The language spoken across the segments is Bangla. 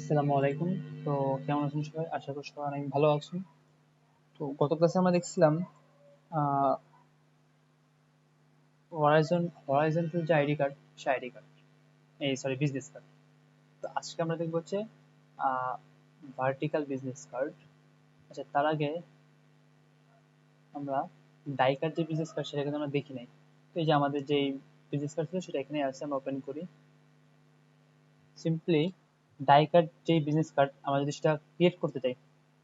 আসসালামু আলাইকুম। তো কেমন আছেন সবাই? আশা করি সবাই অনেক ভালো আছেন। তো গত ক্লাসে আমরা দেখছিলাম আহ হরাইজন্টাল যে আইডি কার্ড, সে আইডি কার্ড, এই সরি বিজনেস কার্ড। তো আজকে আমরা দেখবো হচ্ছে ভার্টিক্যাল বিজনেস কার্ড। আচ্ছা, তার আগে আমরা ডাই কার্ড যে বিজনেস কার্ড সেটা কিন্তু আমরা দেখি নাই। তো এই যে আমাদের যে বিজনেস কার্ড ছিল সেটা এখানে আছে, আমরা ওপেন করি। সিম্পলি ডাই কার্ড যে বিজনেস কার্ড আমরা যদি সেটা ক্রিয়েট করতে চাই,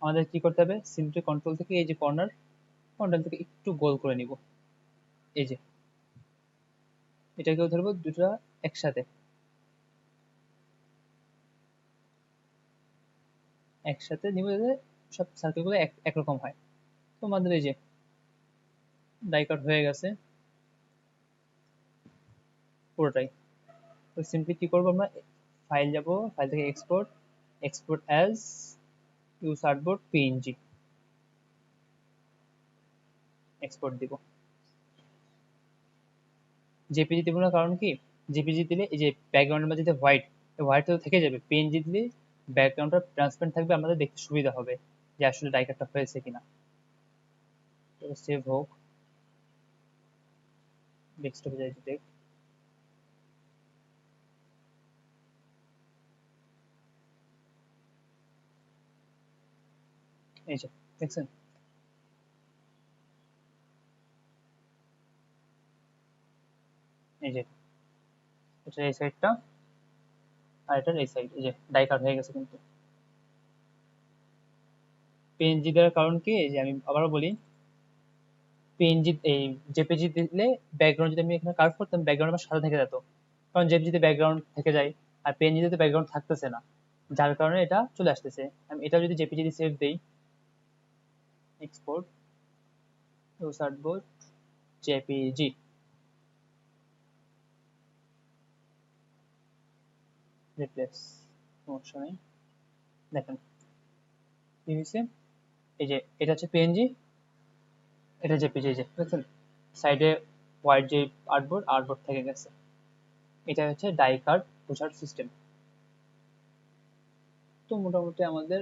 আমাদের কি করতে হবে? সিম্পলি কন্ট্রোল থেকে এই যে কর্নার থেকে একটু গোল করে নিব। এই যে এটাকেও ধরবো দুটো একসাথে একসাথে নিব, যাতে সব সার্কেল গুলো একরকম হয়। তো আমাদের এই যে ডাই কাট হয়ে গেছে পুরোটাই। তো সিম্পলি কি করবো, আমরা ফাইল যাব, ফাইল থেকে export, export as use artboard PNG, export দিব। জেপিজি দিব না, কারণ কি? জেপিজি দিলে এই যে ব্যাকগ্রাউন্ডের মধ্যে যে হোয়াইট, হোয়াইট তো থেকে যাবে। পিএনজি দিলে ব্যাকগ্রাউন্ডটা ট্রান্সপারেন্ট থাকবে, আমাদের দেখতে সুবিধা হবে যে আসলে ডাই কাটটা হয়েছে কিনা। তো সেভ হোক, ডেস্কটপে যাই দেখ। এই যে দেখছেন, এই যে এটা এই সাইডটা, আর এটার এই সাইড, এই যে ডাই কাট হয়ে গেছে। কিন্তু পিএনজি দেওয়ার কারণ কি, এই যে আমি আবারও বলি, পিএনজি এই জেপিজি দিলে ব্যাকগ্রাউন্ড যদি আমি এখানে কার্ভ করতাম, ব্যাকগ্রাউন্ড আমার সাদা থেকে যেত। কারণ জেপিজিতে ব্যাকগ্রাউন্ড থেকে যায়, আর পিএনজিতে তো ব্যাকগ্রাউন্ড থাকতেছে না, যার কারণে এটা চলে আসতেছে। আমি এটা যদি জেপিজি সেভ দেই, এক্সপোর্ট সার্টবোর্ড জেপিজি, রিপ্লেস, সমস্যা নেই। দেখেন কি হয়েছে, এই যে এটা হচ্ছে পিএনজি, এটা জেপিজি, এই যে দেখছেন সাইডে হোয়াইট যে আর্টবোর্ড থেকে গেছে। এটা হচ্ছে ডাই কার্ড বোঝার সিস্টেম। তো মোটামুটি আমাদের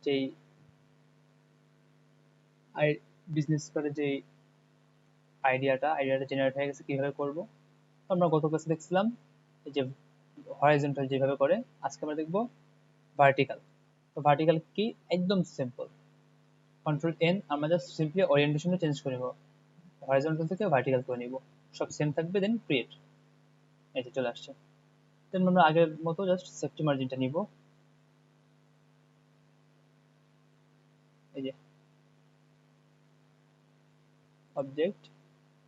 যেই আই বিজনেস করে যে আইডিয়াটা জেনারেট হয়ে গেছে, কিভাবে করব। তো আমরা গত ক্লাসে দেখছিলাম এই যে হরাইজন্টাল যেভাবে করে, আজকে আমরা দেখব ভার্টিক্যাল। তো ভার্টিক্যাল কি? একদম সিম্পল, কন্ট্রোল এন, আমরা জাস্ট সিম্পলি ওরিয়েন্টেশনটা চেঞ্জ করে নেব, হরাইজন্টাল থেকে ভার্টিক্যাল করে নিব, সব সেম থাকবে। দেন ক্রিয়েট, এই যে চলে আসছে। দেন আমরা আগের মতো জাস্ট সেফটি মার্জিনটা নিব, এই যে object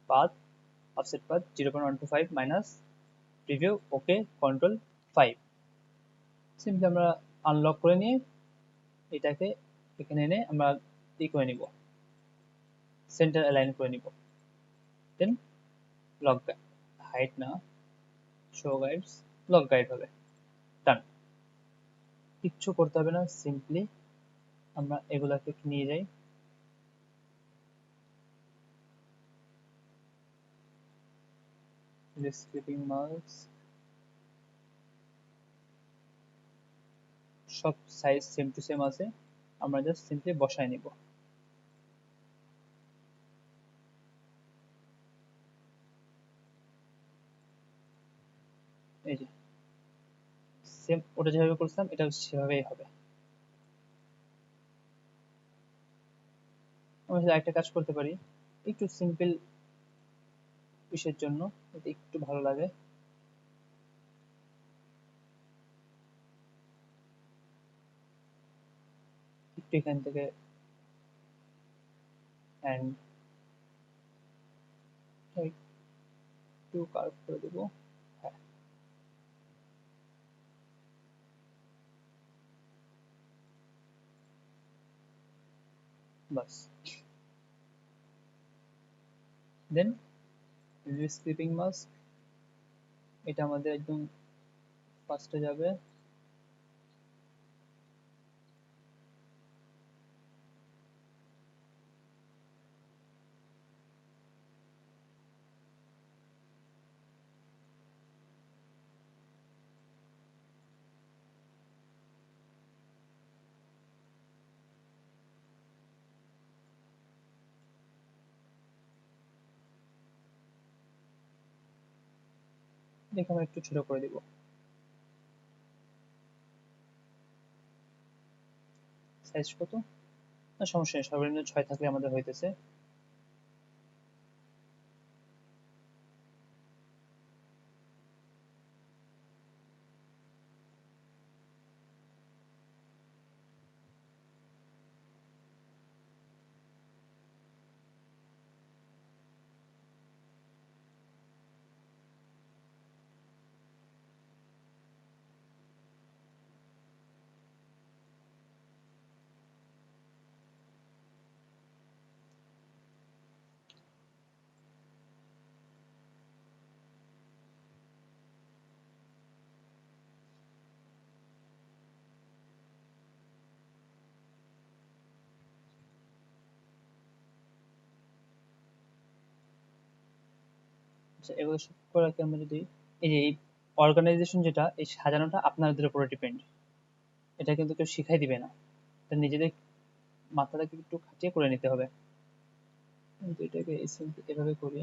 path, offset path 0.125 minus preview, okay, control 5। Simply আমরা আনলক করে নিয়ে এটাকে এখানে এনে আমরা ই করে নিব, সেন্টার অ্যালাইন করে নিব। দেন লক হাইট না, শো গাইডস, লক গাইড হবে। ডান, কিচ্ছু করতে হবে না, সিম্পলি আমরা এগুলাকে নিয়ে যাই, স্ক্রিপিং মার্কস, সব সাইজ সেম টু সেম আছে, আমরা জাস্ট সিম্পলি বসায় নিব। এই যে সেম ওটা যেভাবে করছিলাম এটা সেভাবেই হবে। আমরা শুধু একটা কাজ করতে পারি, একটু সিম্পল বিষয়ের জন্য, এটা একটু ভালো লাগে। একটু এখান থেকে অ্যান্ড একটু কার্ভ করে দেবো। হ্যাঁ, বাস। দেন স্ক্রিপিং মাস্ক, এটা আমাদের একদম ফার্স্টে যাবে। দেখে আমরা একটু ছোট করে দিব। সাইজ কত? না সমস্যা নেই, সর্বনিম্ন 6 থাকলে আমাদের হইতেছে। আচ্ছা, এগুলো সব করে রাখি আমরা যদি এই যে অর্গানাইজেশন যেটা, এই সাজানোটা আপনাদের উপরে ডিপেন্ড। এটা কিন্তু কেউ শিখাই দিবে না, এটা নিজেদের মাথাটাকে একটু খাটিয়ে করে নিতে হবে। কিন্তু এটাকে এভাবে করি।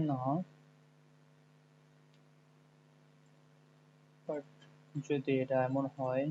না, বাট যদি এটা এমন হয়,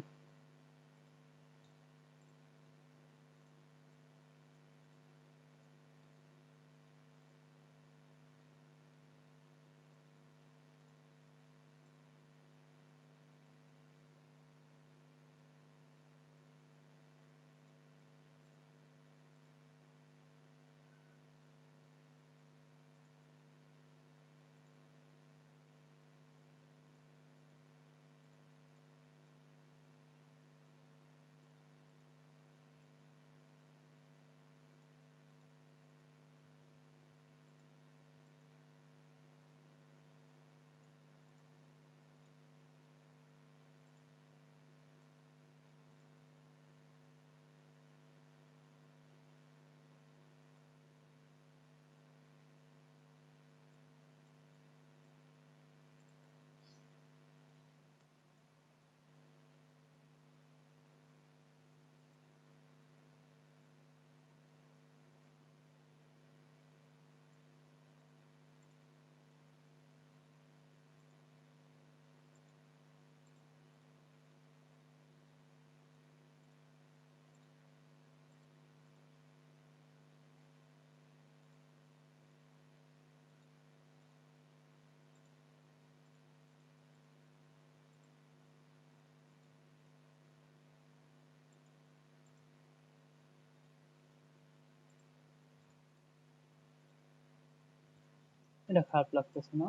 এটা খারাপ লাগতেছে না।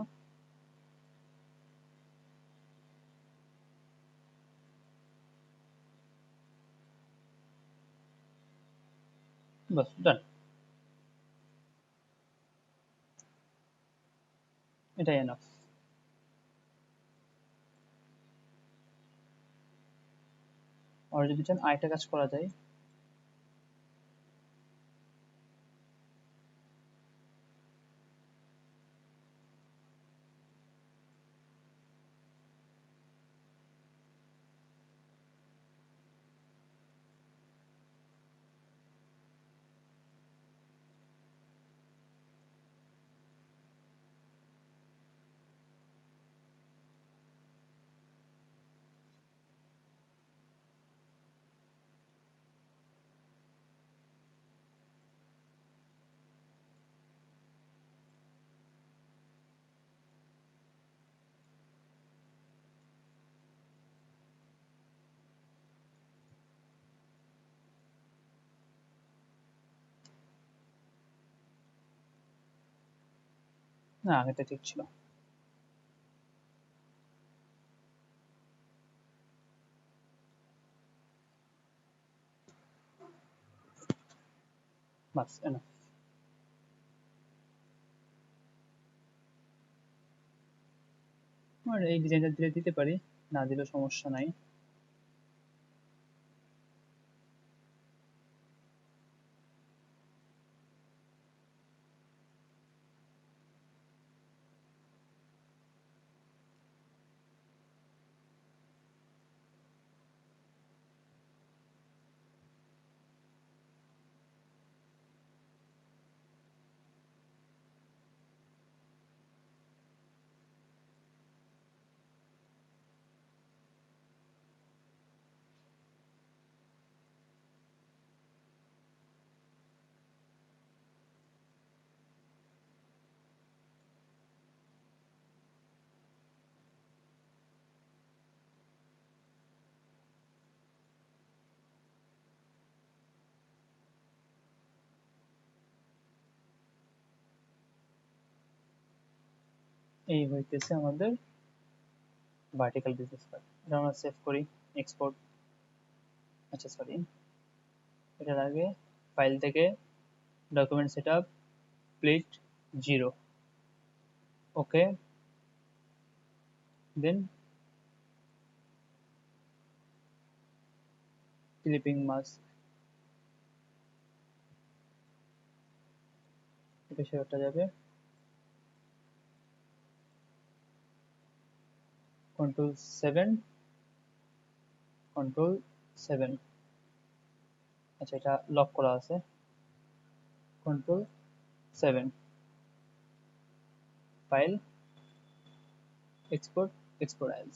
বাস ডান, এটাই এনাফ। আর যদি চান আরেকটা কাজ করা যায়, না আগেটা ঠিক ছিল। বাস এনাফ। আর এই ডিজাইনটা দিলে দিতে পারি, না দিলেও সমস্যা নাই। এই হইতেছে আমাদের ভার্টিক্যাল বিজনেস কার্ড। এটা আমরা সেভ করি, এক্সপোর্ট। আচ্ছা সরি, এটার আগে ফাইল থেকে ডকুমেন্ট সেট আপ প্লিট 0, ওকে, দেন ক্লিপিং মাস্ক, এটা সেটা যাবে Ctrl+7, Ctrl+7। আচ্ছা এটা লক করা আছে, Ctrl+7, file, export, export as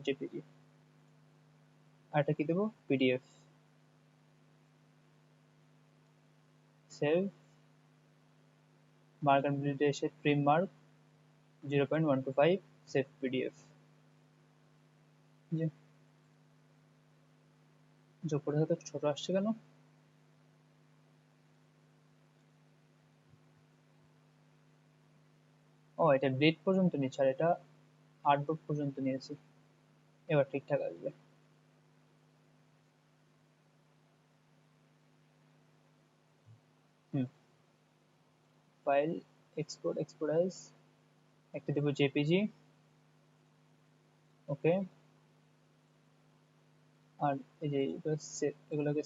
JPEG. আর এটা কি দেবো, পিডিএফ, সেভ, মার্ক অ্যান্ড ব্লিডে এসে ট্রিম মার্ক 0.125, সেভ পিডিএফ। যে যোগ করে হয়তো ছোট আসছে কেন? ও এটা ব্লিড পর্যন্ত নিচ্ছে, আর এটা আর্টবোর্ড পর্যন্ত নিয়েছি। এবার ঠিকঠাক আসবে। হুম, ফাইল, এক্সপোর্ট, এক্সপোর্ট অ্যাজ, একটা দেবো জেপিজি, ওকে। আর এই যে এগুলোকে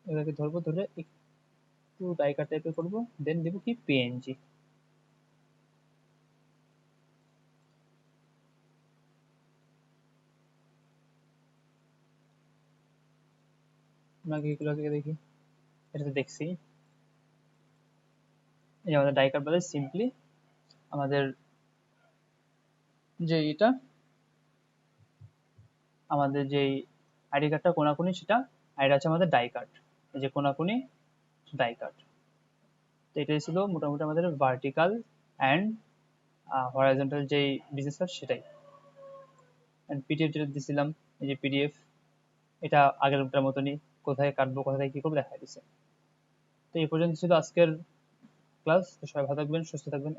এগুলোকে ধরবো, ধরে একটু ডাইকার টাইপের করবো, দেন দেবো কি পিএনজি। আপনাকে এগুলোকে দেখি, এটা তো দেখছি। এই আমাদের ডাইকার বলে সিম্পলি আমাদের যে এটা আমাদের যে আইডি কার্ডটা কোনাকুনি, সেটা আইডি আছে আমাদের ডাই কার্ড, এই যে কোনাকুনি ডাই কার্ড। তো এটাই ছিল মোটামুটি আমাদের ভার্টিক্যাল অ্যান্ড হরাইজন্টাল যেই বিজনেস কার্ড সেটাই। অ্যান্ড পিডিএফ যেটা দিয়েছিলাম, এই যে পিডিএফ, এটা আগেরটার মতনই, কোথায় কাটবো কোথায় কি করবো দেখা দিচ্ছে। তো এই পর্যন্ত ছিল আজকের ক্লাস। তো সবাই ভালো থাকবেন, সুস্থ থাকবেন।